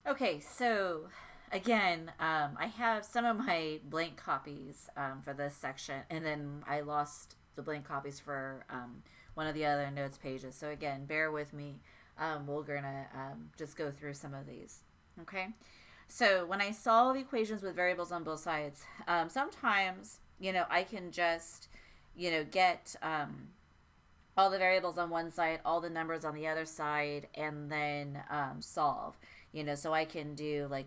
Okay, so again, I have some of my blank copies for this section, and then I lost the blank copies for one of the other notes pages. So again, bear with me. We're gonna just go through some of these. Okay, so when I solve equations with variables on both sides, sometimes I can just get all the variables on one side, all the numbers on the other side, and then solve. So I can do like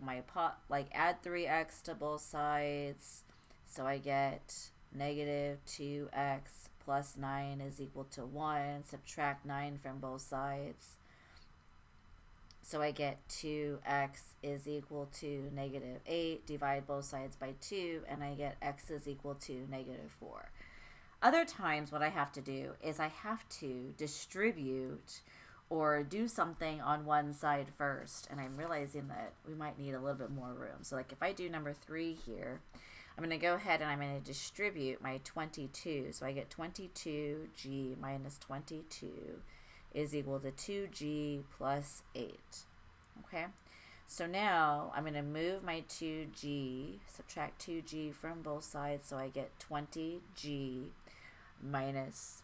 add 3x to both sides. So I get negative 2x plus 9 is equal to 1. Subtract 9 from both sides. So I get 2x is equal to negative 8. Divide both sides by 2, and I get x is equal to negative 4. Other times what I have to do is I have to distribute or do something on one side first, and I'm realizing that we might need a little bit more room. So like if I do number 3 here, I'm going to go ahead and I'm going to distribute my 22. So I get 22g minus 22 is equal to 2g plus 8. Okay, so now I'm going to move my 2g, subtract 2g from both sides, so I get 20g minus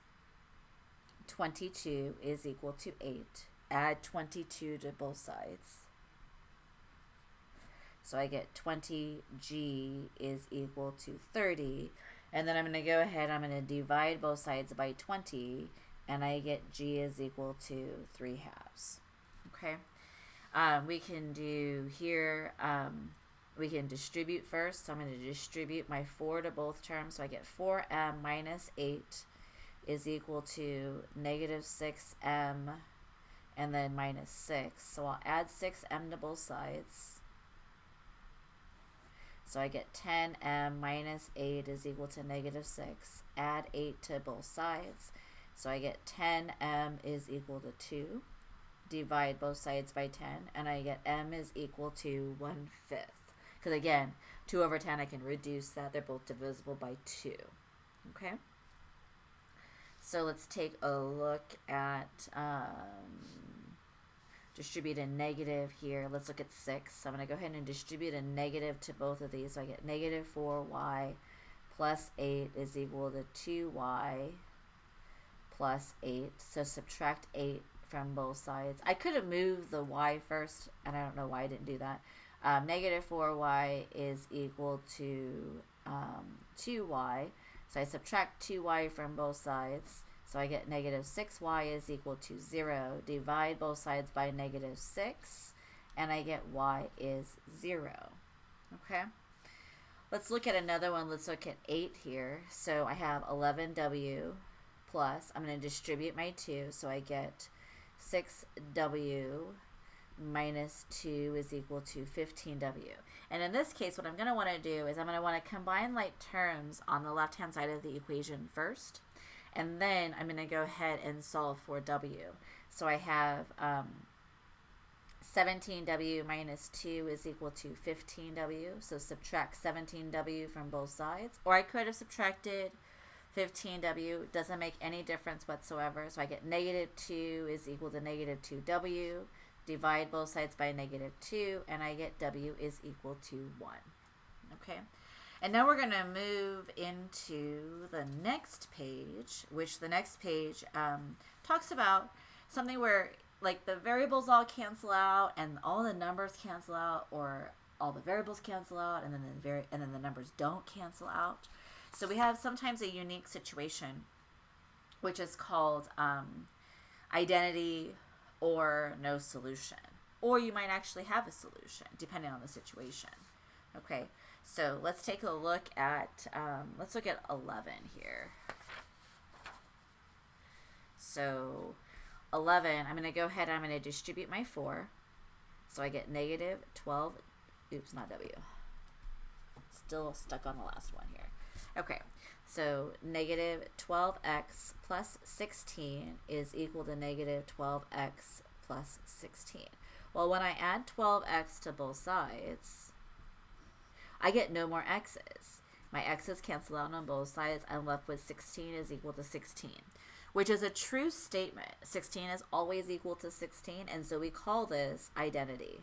22 is equal to 8. Add 22 to both sides. So I get 20g is equal to 30. And then I'm going to go ahead, I'm going to divide both sides by 20, and I get g is equal to 3 halves. Okay. We can do here, we can distribute first. So I'm going to distribute my 4 to both terms. So I get 4m minus 8 is equal to negative 6m and then minus 6. So I'll add 6m to both sides. So I get 10m minus 8 is equal to negative 6. Add 8 to both sides. So I get 10m is equal to 2. Divide both sides by 10, and I get m is equal to 1/5. Because again, 2 over 10, I can reduce that. They're both divisible by 2. Okay? So let's take a look at distribute a negative here. Let's look at 6. So I'm going to go ahead and distribute a negative to both of these. So I get negative 4y plus 8 is equal to 2y plus 8. So subtract 8 from both sides. I could have moved the y first, and I don't know why I didn't do that. Negative 4y is equal to 2y. So I subtract 2y from both sides. So I get negative 6y is equal to 0. Divide both sides by negative 6, and I get y is 0. Okay? Let's look at another one. Let's look at 8 here. So I have 11w plus, I'm going to distribute my 2, so I get 6w minus 2 is equal to 15w. And in this case, what I'm going to want to do is I'm going to want to combine like terms on the left-hand side of the equation first, and then I'm going to go ahead and solve for w. So I have 17w minus 2 is equal to 15w. So subtract 17w from both sides. Or I could have subtracted 15w. Doesn't make any difference whatsoever. So I get negative 2 is equal to negative 2w. Divide both sides by negative 2, and I get w is equal to 1. Okay? And now we're going to move into the next page, which the next page talks about something where like the variables all cancel out and all the numbers cancel out, or all the variables cancel out and then the numbers don't cancel out. So we have sometimes a unique situation, which is called identity or no solution. Or you might actually have a solution, depending on the situation. Okay, so let's take a look at, let's look at 11 here. So 11, I'm going to go ahead and I'm going to distribute my 4. So I get negative 12, oops, not w. Still stuck on the last one here. Okay, so negative 12x plus 16 is equal to negative 12x plus 16. Well, when I add 12x to both sides, I get no more x's. My x's cancel out on both sides. I'm left with 16 is equal to 16, which is a true statement. 16 is always equal to 16, and so we call this identity.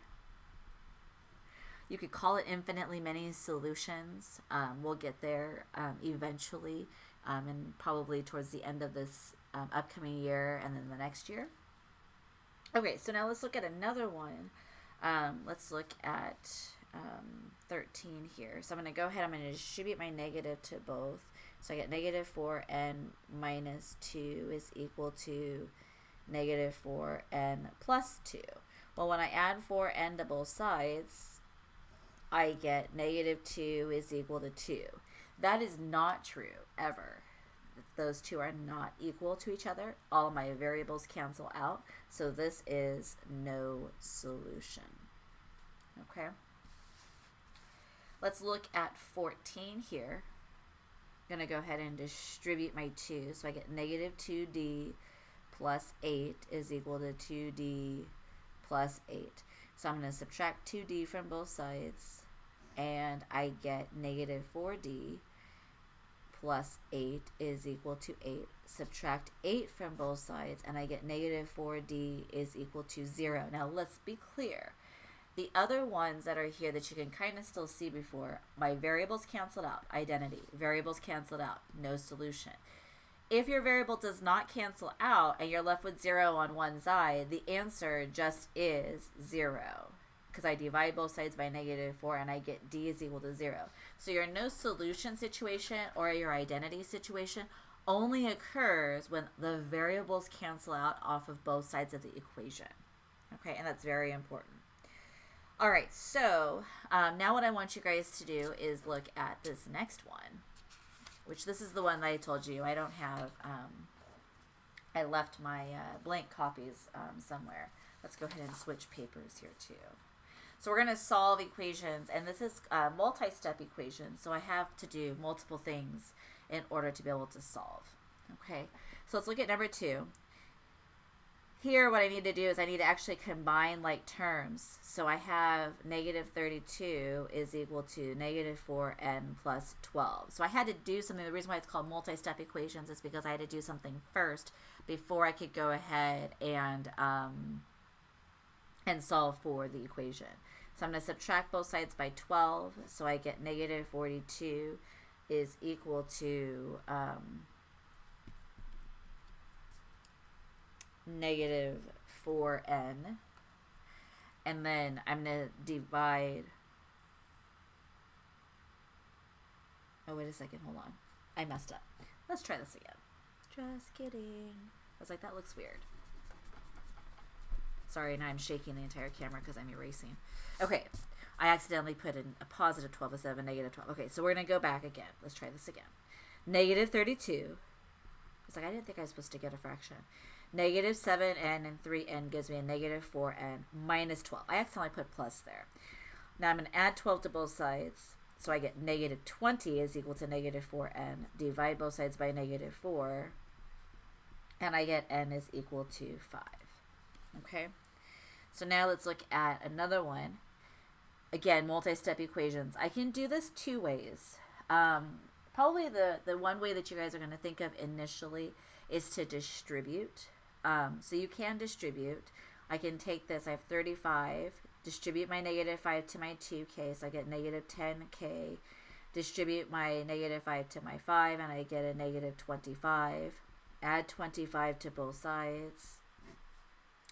You could call it infinitely many solutions. We'll get there eventually, and probably towards the end of this upcoming year and then the next year. Okay, so now let's look at another one. Let's look at 13 here. So I'm going to go ahead, I'm going to distribute my negative to both. So I get negative 4n minus 2 is equal to negative 4n plus 2. Well, when I add 4n to both sides, I get negative 2 is equal to 2. That is not true, ever. Those two are not equal to each other. All my variables cancel out. So this is no solution. Okay. Let's look at 14 here. I'm going to go ahead and distribute my 2. So I get negative 2d plus 8 is equal to 2d plus 8. So I'm going to subtract 2d from both sides, and I get negative 4d plus 8 is equal to 8. Subtract 8 from both sides, and I get negative 4d is equal to 0. Now let's be clear. The other ones that are here that you can kind of still see before, my variables canceled out, identity. Variables canceled out, no solution. If your variable does not cancel out and you're left with 0 on one side, the answer just is 0. Because I divide both sides by negative 4 and I get d is equal to 0. So your no solution situation or your identity situation only occurs when the variables cancel out off of both sides of the equation. Okay, and that's very important. All right, so now what I want you guys to do is look at this next one, which this is the one that I told you I don't have. I left my blank copies somewhere. Let's go ahead and switch papers here too. So we're going to solve equations, and this is multi-step equations, so I have to do multiple things in order to be able to solve. Okay, so let's look at number 2. Here, what I need to do is I need to actually combine like terms. So I have negative 32 is equal to negative 4n plus 12. So I had to do something. The reason why it's called multi-step equations is because I had to do something first before I could go ahead and solve for the equation. So I'm going to subtract both sides by 12. So I get negative 42 is equal to negative 4n, and then I'm going to divide. Oh, wait a second, hold on. I messed up. Let's try this again. Just kidding. I was like, that looks weird. Sorry, now I'm shaking the entire camera because I'm erasing. Okay, I accidentally put in a positive 12 instead of a negative 12. Okay, so we're going to go back again. Let's try this again. Negative 32. It's like, I didn't think I was supposed to get a fraction. Negative 7n and 3n gives me a negative 4n minus 12. I accidentally put plus there. Now I'm going to add 12 to both sides. So I get negative 20 is equal to negative 4n. Divide both sides by negative 4. And I get n is equal to 5. Okay? So now let's look at another one. Again, multi-step equations. I can do this two ways. Probably the one way that you guys are going to think of initially is to distribute. So you can distribute. I can take this, I have 35, distribute my negative 5 to my 2k, so I get negative 10k, distribute my negative 5 to my 5, and I get a negative 25, add 25 to both sides,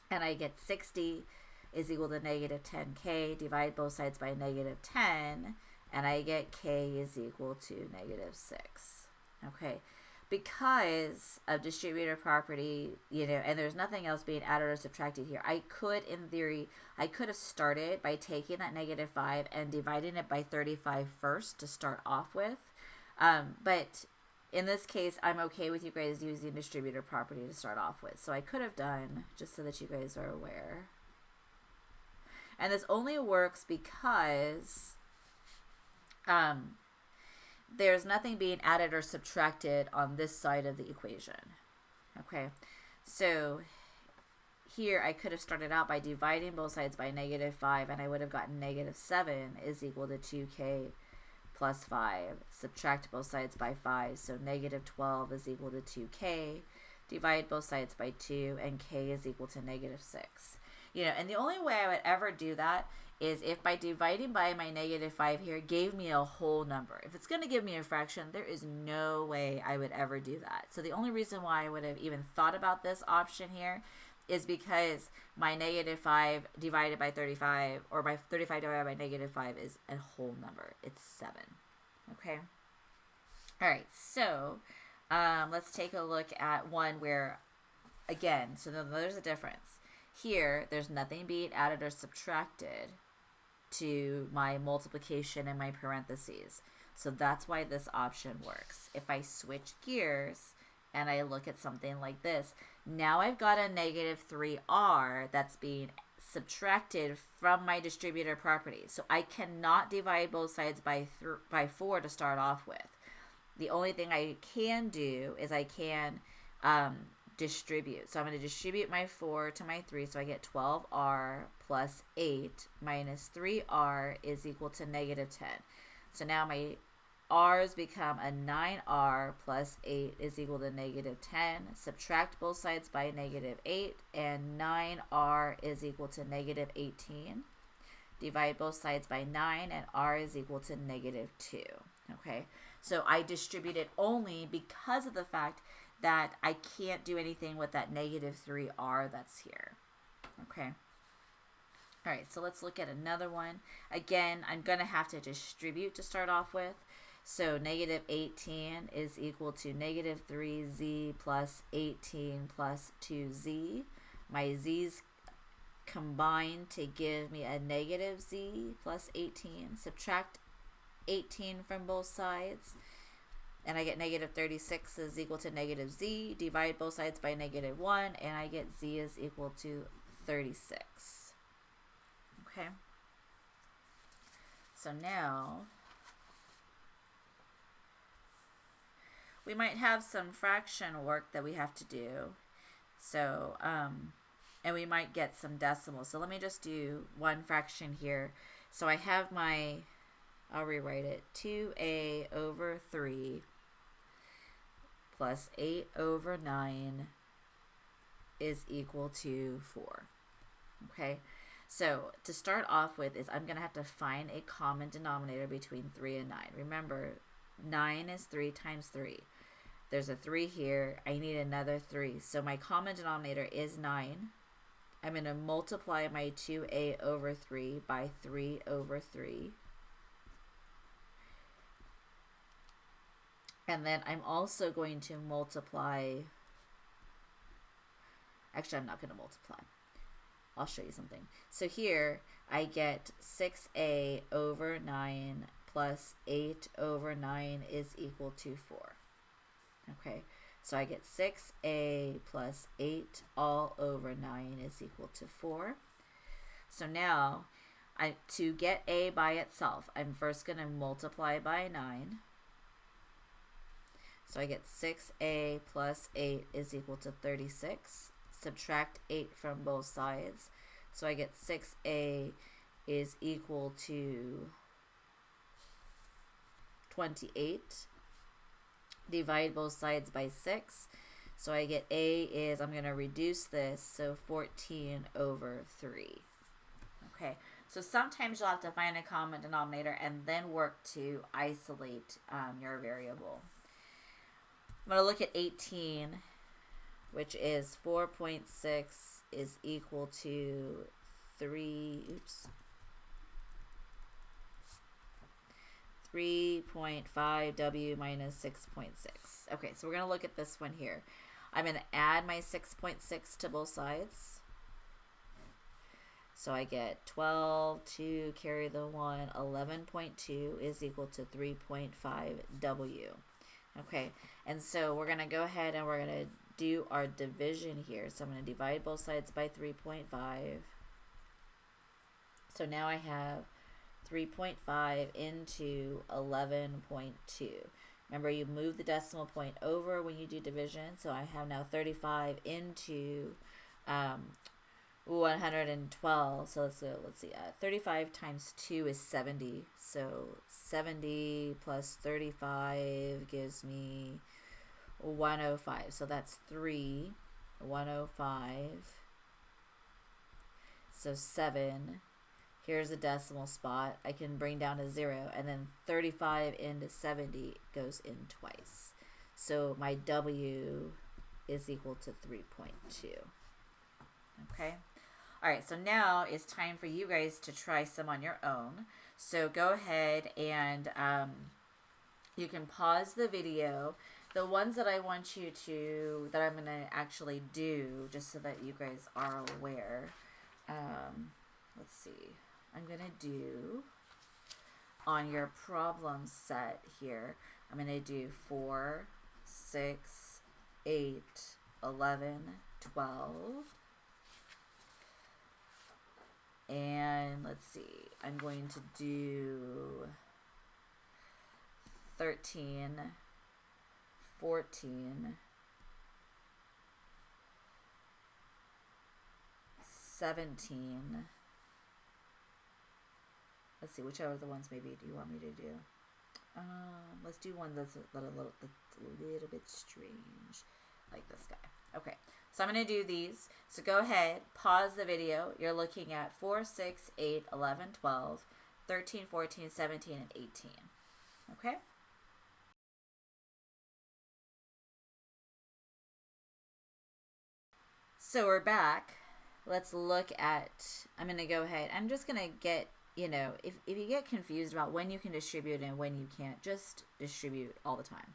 and I get 60 is equal to negative 10k, divide both sides by negative 10, and I get k is equal to negative 6. Okay. Because of distributive property, and there's nothing else being added or subtracted here, I could, in theory, I could have started by taking that negative 5 and dividing it by 35 first to start off with. But in this case, I'm okay with you guys using distributive property to start off with. So I could have done, just so that you guys are aware. And this only works because there's nothing being added or subtracted on this side of the equation. Okay, so here I could have started out by dividing both sides by negative 5, and I would have gotten negative 7 is equal to 2k plus 5. Subtract both sides by 5, so negative 12 is equal to 2k. Divide both sides by 2, and k is equal to negative 6. And the only way I would ever do that is if by dividing by my -5 here gave me a whole number. If it's going to give me a fraction, there is no way I would ever do that. So the only reason why I would have even thought about this option here is because my -5 divided by 35, or my 35 divided by -5 is a whole number. It's 7. Okay. All right. So let's take a look at one where, again, so there's a difference. Here, there's nothing being added or subtracted to my multiplication in my parentheses. So that's why this option works. If I switch gears and I look at something like this, now I've got a -3r that's being subtracted from my distributive property. So I cannot divide both sides by 4 to start off with. The only thing I can do is I can distribute. So I'm going to distribute my 4 to my 3. So I get 12r plus 8 minus 3r is equal to -10. So now my r's become a 9r plus 8 is equal to -10. Subtract both sides by -8, and 9r is equal to -18. Divide both sides by 9, and r is equal to -2. Okay, so I distributed only because of the fact that I can't do anything with that -3r that's here. Okay. All right, so let's look at another one. Again, I'm going to have to distribute to start off with. So -18 is equal to -3z plus 18 plus 2z. My z's combine to give me a -z plus 18. Subtract 18 from both sides, and I get -36 is equal to -z. Divide both sides by -1, and I get z is equal to 36. Okay. So now we might have some fraction work that we have to do. So, and we might get some decimals. So let me just do one fraction here. So I have my, I'll rewrite it, 2a over 3 plus 8 over 9 is equal to 4. Okay, so to start off with is I'm going to have to find a common denominator between 3 and 9. Remember, 9 is 3 times 3. There's a 3 here. I need another 3. So my common denominator is 9. I'm going to multiply my 2a over 3 by 3 over 3. And then I'm also going to multiply, actually I'm not going to multiply. I'll show you something. So here I get 6a over 9 plus 8 over 9 is equal to 4. Okay, so I get 6a plus 8 all over 9 is equal to 4. So now, to get a by itself, I'm first going to multiply by 9. So I get 6a plus 8 is equal to 36. Subtract 8 from both sides. So I get 6a is equal to 28. Divide both sides by 6. So I get a is, I'm going to reduce this, so 14 over 3. Okay, so sometimes you'll have to find a common denominator and then work to isolate your variable. I'm going to look at 18, which is 4.6 is equal to 3.5w minus 6.6. Okay, so we're going to look at this one here. I'm going to add my 6.6 to both sides. So I get 12, 2, carry the 1, 11.2 is equal to 3.5w. Okay, and so we're going to go ahead and we're going to do our division here. So I'm going to divide both sides by 3.5. So now I have 3.5 into 11.2. Remember, you move the decimal point over when you do division. So I have now 35 into 112. So let's see. 35 times 2 is 70. So 70 plus 35 gives me 105. So that's 105. So 7 Here's a decimal spot. I can bring down a 0, and then 35 into 70 goes in twice. So my W is equal to 3.2. Okay. All right, so now it's time for you guys to try some on your own. So go ahead and you can pause the video. The ones that I want you to, that I'm going to actually do, just so that you guys are aware. Let's see. I'm going to do, on your problem set here, I'm going to do 4, 6, 8, 11, 12. And let's see, I'm going to do 13, 14, 17. Let's see, whichever of the ones maybe do you want me to do? Let's do one that's a little bit strange, like this guy. Okay, so I'm going to do these. So go ahead, pause the video. You're looking at 4, 6, 8, 11, 12, 13, 14, 17, and 18. Okay? So we're back. Let's look at, I'm going to go ahead. I'm just going to get, you know, if you get confused about when you can distribute and when you can't, just distribute all the time.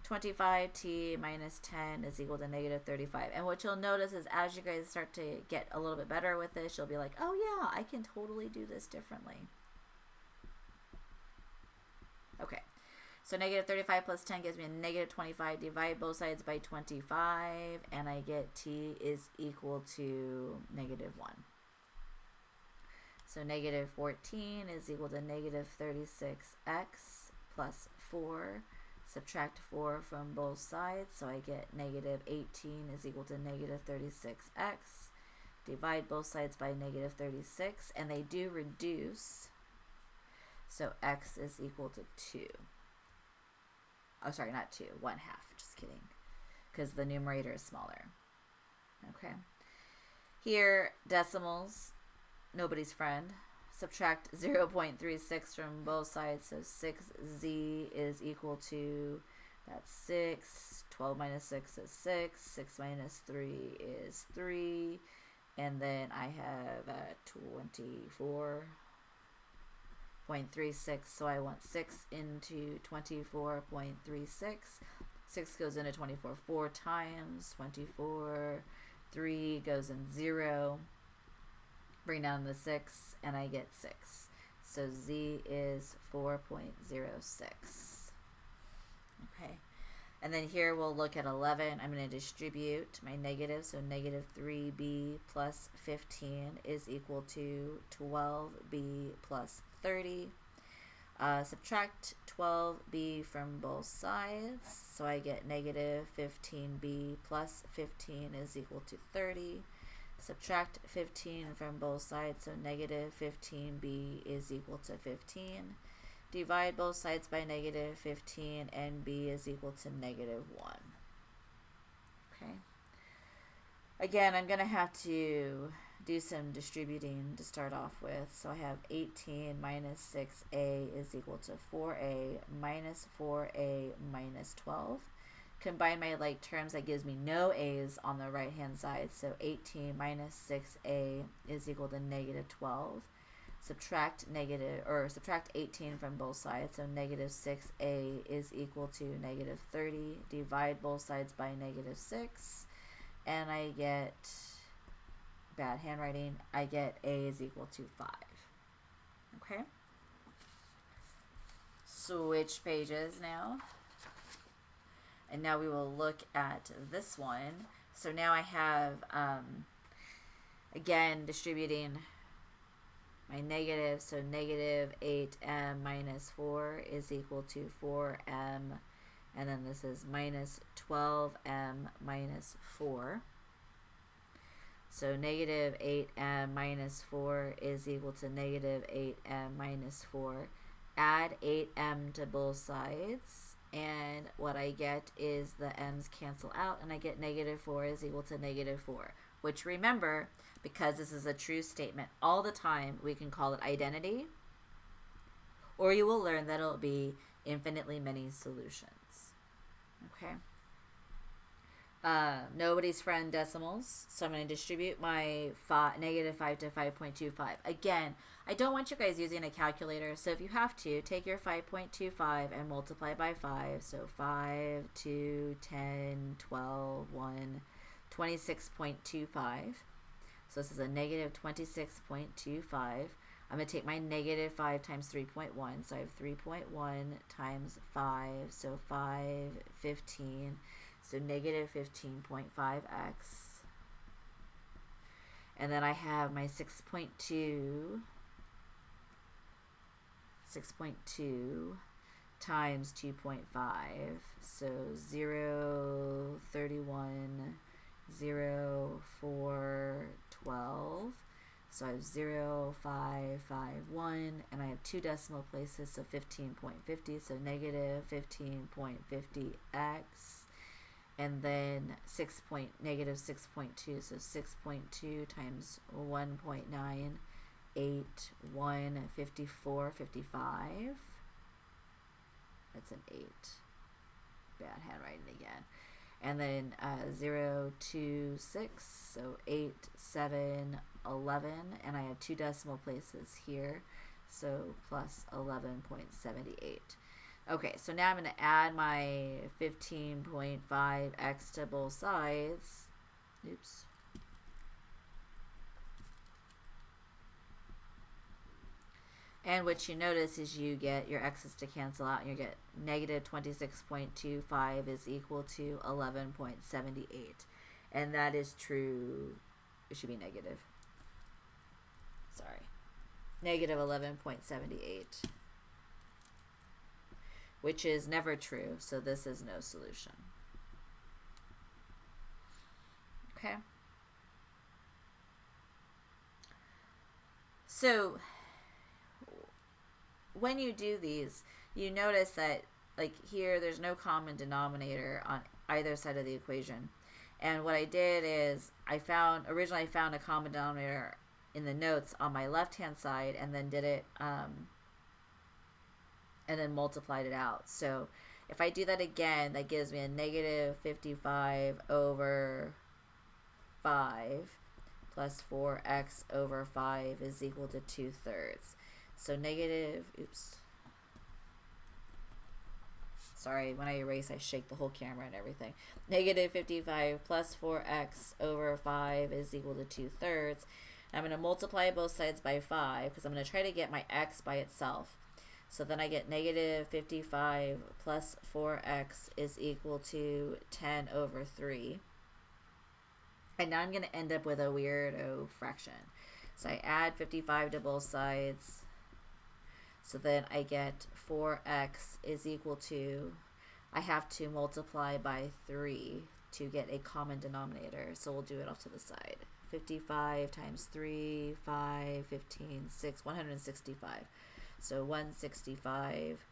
25t minus 10 is equal to negative 35. And what you'll notice is as you guys start to get a little bit better with this, you'll be like, oh yeah, I can totally do this differently. Okay, so negative 35 plus 10 gives me a negative 25. Divide both sides by 25, and I get t is equal to negative 1. So negative 14 is equal to negative 36x plus 4. Subtract 4 from both sides, so I get negative 18 is equal to negative 36x. Divide both sides by negative 36, and they do reduce, so x is equal to 2. Oh, sorry, not 2, 1/2, just kidding, because the numerator is smaller. Okay. Here, decimals, nobody's friend. Subtract 0.36 from both sides, so 6z is equal to, that's 6, 12 minus 6 is 6, 6 minus 3 is 3, and then I have 24.36, so I want 6 into 24.36. 6 goes into 24 4 times, 24, 3 goes in 0. Bring down the 6, and I get 6. So z is 4.06. Okay. And then here we'll look at 11. I'm going to distribute my negative. So negative 3b plus 15 is equal to 12b plus 30. Subtract 12b from both sides. So I get negative 15b plus 15 is equal to 30. Subtract 15 from both sides, so negative 15b is equal to 15. Divide both sides by negative 15, and b is equal to negative 1. Okay. Again, I'm going to have to do some distributing to start off with. So I have 18 minus 6a is equal to 4a minus 4a minus 12. Combine my like terms, that gives me no a's on the right hand side, so 18 minus 6a is equal to negative 12. Subtract 18 from both sides, so negative 6a is equal to negative 30. Divide both sides by negative 6, and I get, bad handwriting, I get a is equal to 5. Okay, switch pages now. And now we will look at this one. So now I have, again, distributing my negative. So negative 8m minus 4 is equal to 4m. And then this is minus 12m minus 4. So negative 8m minus 4 is equal to negative 8m minus 4. Add 8m to both sides. And what I get is the m's cancel out, and I get negative 4 is equal to negative 4, which remember, because this is a true statement all the time, we can call it identity, or you will learn that it'll be infinitely many solutions. Okay. Nobody's friend decimals, so I'm going to distribute my -5 to 5.25. Again, I don't want you guys using a calculator, so if you have to, take your 5.25 and multiply by 5. So 5, 2, 10, 12, 1, 26.25. So this is a -26.25. I'm going to take my -5 times 3.1. So I have 3.1 times 5. So 5, 15. So -15.5x. And then I have my 6.2 times 2.5. So 0, 31, 0, 4, 12. So I have 0, 5, 5, 1, and I have 2 decimal places, so 15.50, so -15.50x. And then -6.2, so 6.2 times 1.9, 8, 1, 54, 55. That's an 8. Bad handwriting again. And then 0, 2, 6, so 8, 7, 11, and I have 2 decimal places here, so plus 11.78. Okay, so now I'm going to add my 15.5x to both sides. Oops. And what you notice is you get your x's to cancel out, and you get -26.25 is equal to 11.78. And that is true. It should be negative. Sorry. -11.78. Which is never true, so this is no solution. Okay? So when you do these, you notice that, like here, there's no common denominator on either side of the equation. And what I did is originally I found a common denominator in the notes on my left-hand side, and then did it, and then multiplied it out. So if I do that again, that gives me a -55 over 5 plus 4x over 5 is equal to 2/3. So sorry, when I erase, I shake the whole camera and everything. -55 plus 4x over 5 is equal to 2/3. I'm going to multiply both sides by 5 because I'm going to try to get my x by itself. So then I get -55 plus 4x is equal to 10 over 3. And now I'm going to end up with a weirdo fraction. So I add 55 to both sides. So then I get 4x is equal to, I have to multiply by 3 to get a common denominator. So we'll do it off to the side. 55 times 3, 5, 15, 6, 165. So 165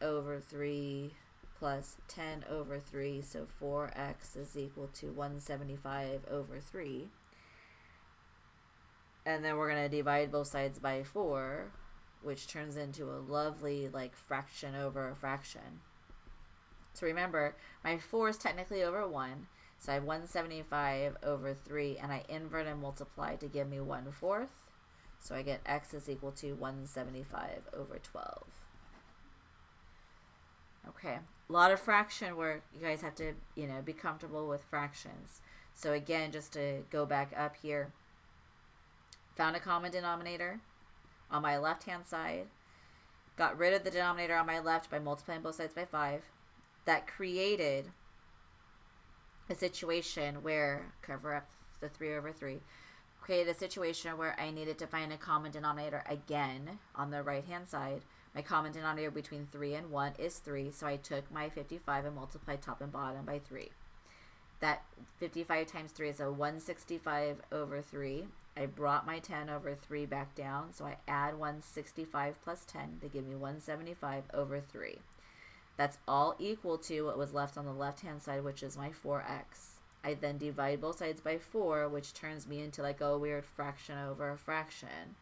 over 3 plus 10 over 3. So 4x is equal to 175 over 3. And then we're going to divide both sides by 4, which turns into a lovely like fraction over a fraction. So remember, my 4 is technically over 1. So I have 175 over 3, and I invert and multiply to give me 1/4. So I get x is equal to 175 over 12. Okay, a lot of fraction work. You guys have to, be comfortable with fractions. So again, just to go back up here, found a common denominator on my left-hand side, got rid of the denominator on my left by multiplying both sides by 5. That created a situation where, cover up the 3 over 3, created a situation where I needed to find a common denominator again on the right-hand side. My common denominator between 3 and 1 is 3, so I took my 55 and multiplied top and bottom by 3. That 55 times 3 is a 165 over 3. I brought my 10 over 3 back down, so I add 165 plus 10 to give me 175 over 3. That's all equal to what was left on the left-hand side, which is my 4x. I then divide both sides by 4, which turns me into like a weird fraction over a fraction.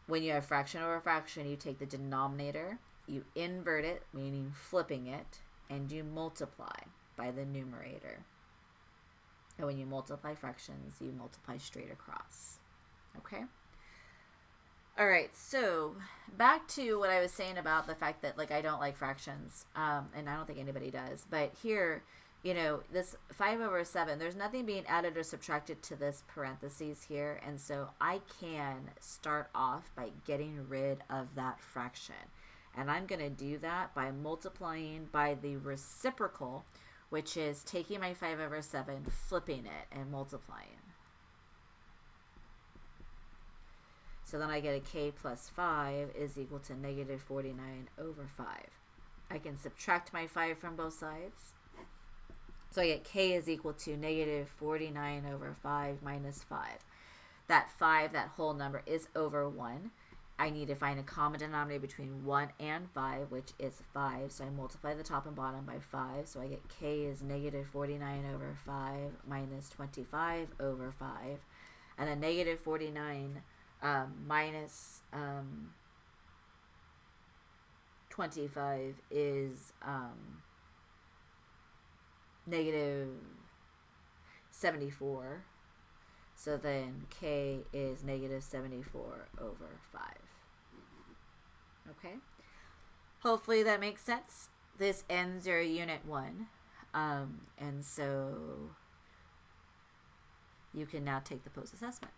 When you have fraction over fraction, you take the denominator, you invert it, meaning flipping it, and you multiply by the numerator. And when you multiply fractions, you multiply straight across. Okay? All right, so back to what I was saying about the fact that, like, I don't like fractions, and I don't think anybody does. But here, you know, this 5 over 7, there's nothing being added or subtracted to this parentheses here, and so I can start off by getting rid of that fraction. And I'm going to do that by multiplying by the reciprocal, which is taking my 5 over 7, flipping it, and multiplying. So then I get a k plus 5 is equal to negative 49 over 5. I can subtract my 5 from both sides. So I get k is equal to negative 49 over 5 minus 5. That 5, that whole number, is over 1. I need to find a common denominator between 1 and 5, which is 5. So I multiply the top and bottom by 5. So I get k is negative 49 over 5 minus 25 over 5. And then negative 49 minus 25 is negative 74. So then k is negative 74 over 5. Okay? Hopefully that makes sense. This ends your Unit 1. And so you can now take the post-assessment.